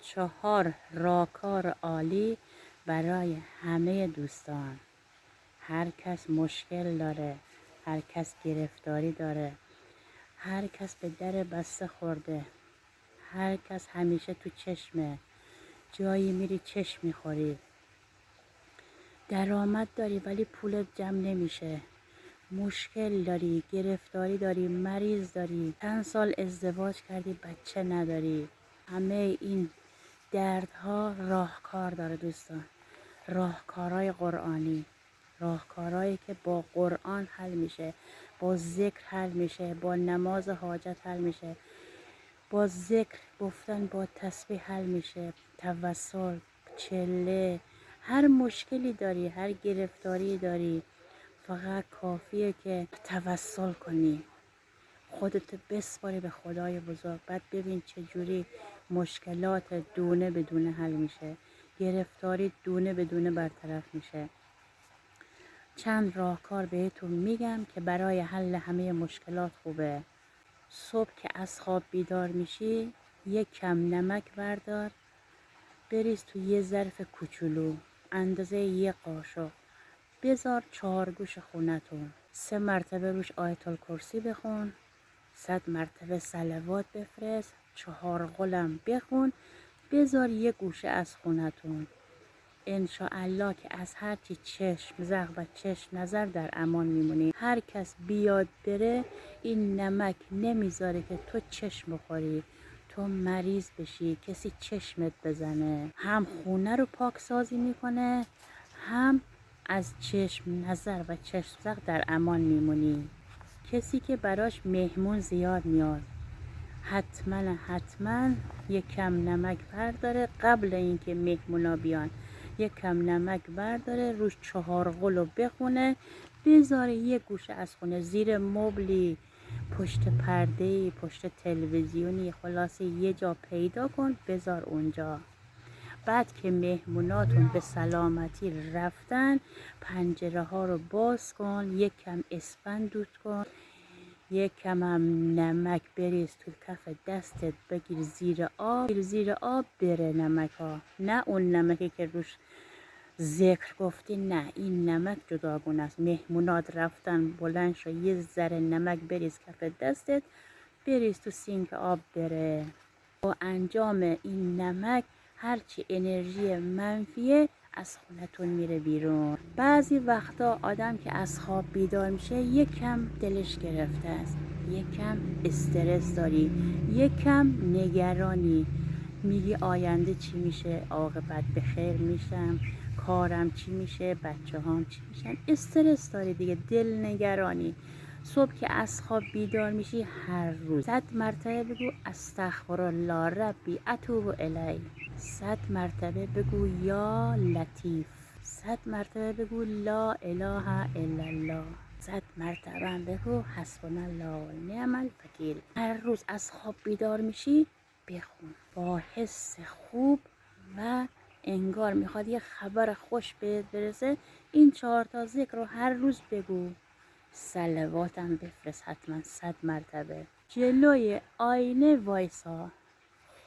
4 راهکار عالی برای همه دوستان. هر کس مشکل داره، هر کس گرفتاری داره، هر کس به در بسته خورده، هر کس همیشه تو چشمه، جایی میری چشم میخوری، درآمد داری ولی پولت جمع نمیشه، مشکل داری، گرفتاری داری، مریض داری، چند سال ازدواج کردی بچه نداری. همه این دردها راهکار داره دوستان، راهکارهای قرآنی، راهکارهایی که با قرآن حل میشه، با ذکر حل میشه، با نماز حاجت حل میشه، با ذکر گفتن، با تسبیح حل میشه، توسل، چله. هر مشکلی داری، هر گرفتاری داری، فقط کافیه که توسل کنی، خودت بسپاری به خدای بزرگ. بعد ببین چجوری مشکلات دونه بدونه حل میشه، گرفتاری دونه بدونه برطرف میشه. چند راهکار بهتون میگم که برای حل همه مشکلات خوبه. صبح که از خواب بیدار میشی، یک کم نمک بردار، بریز تو یه ظرف کوچولو اندازه یه قاشق، بذار 4 گوش خونتون. 3 مرتبه روش آیت الکرسی بخون، 100 مرتبه صلوات بفرست، 4 قلم بخون، بذار یه گوشه از خونتون. انشاءالله که از هرچی چشم زغ و چشم نظر در امان میمونی. هر کس بیاد بره این نمک نمیذاره که تو چشم بخوری، تو مریض بشی، کسی چشمت بزنه. هم خونه رو پاک سازی میکنه، هم از چشم نظر و چشم زغ در امان میمونی. کسی که براش مهمون زیاد میاد، حتما یک کم نمک برداره، قبل اینکه مهمونا بیان یک کم نمک برداره، روش 4 قلو بخونه، بذاره یه گوشه از خونه، زیر مبلی، پشت پرده‌ای، پشت تلویزیونی، خلاصه یه جا پیدا کن بذار اونجا. بعد که مهموناتون به سلامتی رفتن، پنجره ها رو باز کن، یک کم اسفند دود کن، یک کم هم نمک بریز تو کف دستت، بگیر زیر آب بره نمک ها، نه اون نمکی که روش ذکر گفتی، نه، این نمک جداگونه است. مهمونات رفتن، بلند شو یه ذره نمک بریز کف دستت، بریز تو سینک آب بره. با انجام این نمک هرچی انرژی منفیه از خونتون میره بیرون. بعضی وقتا آدم که از خواب بیدار میشه یک کم دلش گرفته است، یک کم استرس داری، یک کم نگرانی، میگی آینده چی میشه، عاقبت به خیر میشم، کارم چی میشه، بچه هام چی میشن، استرس داری دیگه، دل نگرانی. صبح که از خواب بیدار میشی هر روز 100 مرتبه بگو استغفرالله ربی اتوب الی، 100 مرتبه بگو یا لطیف، 100 مرتبه بگو لا اله الا الله، 100 مرتبه هم بگو حسبنا الله و نعم الوکیل. هر روز از خواب بیدار میشی بخون با حس خوب و انگار میخواد یه خبر خوش بهت برسه. این 4 تا ذکر رو هر روز بگو، صلواتم بفرست حتما 100 مرتبه. جلوی آینه وایسا،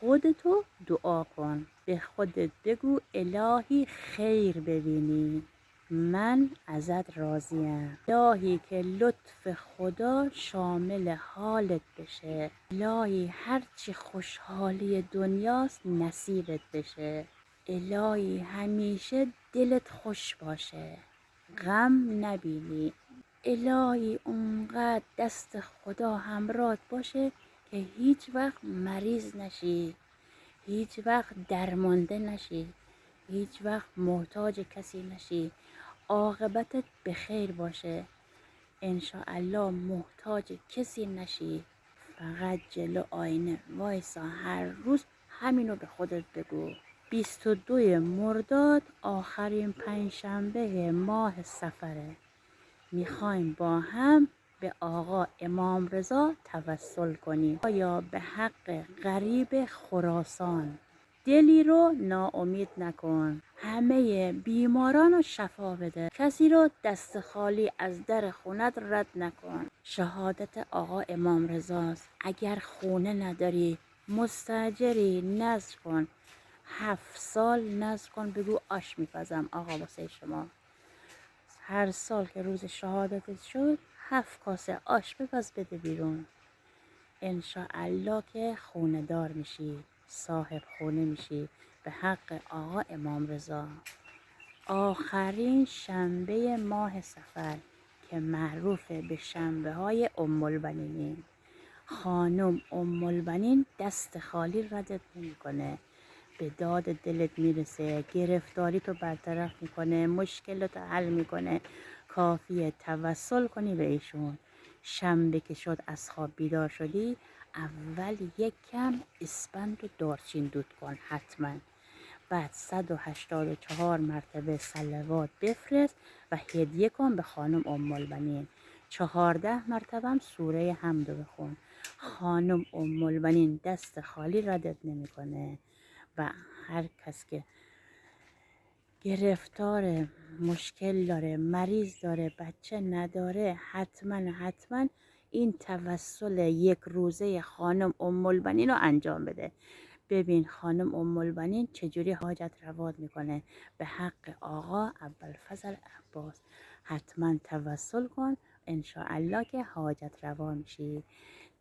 خودتو دعا کن، به خودت بگو الهی خیر ببینی، من ازت راضیم، الهی که لطف خدا شامل حالت بشه، الهی هرچی خوشحالی دنیاست نصیبت بشه، الهی همیشه دلت خوش باشه، غم نبینی، الهی اونقدر دست خدا همراهت باشه که هیچ وقت مریض نشی، هیچ وقت درمانده نشی، هیچ وقت محتاج کسی نشی، عاقبتت به خیر باشه، انشاءالله محتاج کسی نشی. فقط جلو آینه وایسا، هر روز همینو به خودت بگو. 22 مرداد آخرین پنجشنبه ماه صفره، میخوایم با هم به آقا امام رضا توسل کنیم. یا به حق غریب خراسان، دلی رو ناامید نکن، همه بیماران رو شفا بده، کسی رو دست خالی از در خونت رد نکن. شهادت آقا امام رضاست. اگر خونه نداری، مستاجری، نذر کن، 7 سال نذر کن بگو آش میپزم آقا واسه شما. هر سال که روز شهادتت شد 7 کاسه آش بپز بده بیرون. انشاءالله که خونه دار میشی، صاحب خونه میشی به حق آقا امام رضا. آخرین شنبه ماه صفر که معروفه به شنبه های ام البنین، خانم ام البنین دست خالی ردت نمیکنه، به داد دلت میرسه، گرفتاری تو برطرف میکنه، مشکلات حل میکنه. کافیه توسل کنی به ایشون. شنبه که شد از خواب بیدار شدی، اول یک کم اسپند و دارچین دود کن حتما. بعد 184 مرتبه صلوات بفرست و هدیه کن به خانم ام البنین. 14 مرتبه هم سوره حمد بخون. خانم ام البنین دست خالی ردت نمیکنه. و هر کس که گرفتار مشکل داره، مریض داره، بچه نداره، حتما این توسل یک روزه خانم ام البنین رو انجام بده. ببین خانم ام البنین چجوری حاجت روات میکنه به حق آقا ابوالفضل عباس. حتما توسل کن، انشاءالله که حاجت روا میشی.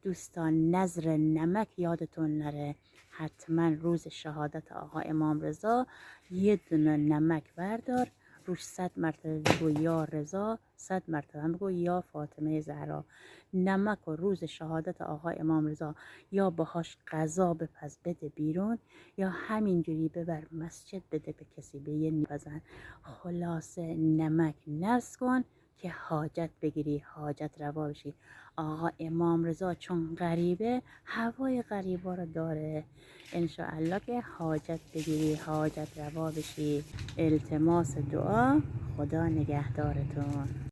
دوستان نذر نمک یادتون نره، حتما روز شهادت آقا امام رضا یه دونه نمک بردار، روش 100 مرتبه بگو یا رضا، 100 مرتبه بگو یا فاطمه زهرا. نمک و روز شهادت آقا امام رضا یا باهاش غذا بپز بده بیرون، یا همینجوری ببر مسجد بده به کسی به یه بزن. خلاصه نمک نرس کن که حاجت بگیری، حاجت روا بشی. آقا امام رضا چون غریبه، هوای غریبا رو داره. انشاءالله که حاجت بگیری، حاجت روا بشی. التماس دعا، خدا نگهدارتون.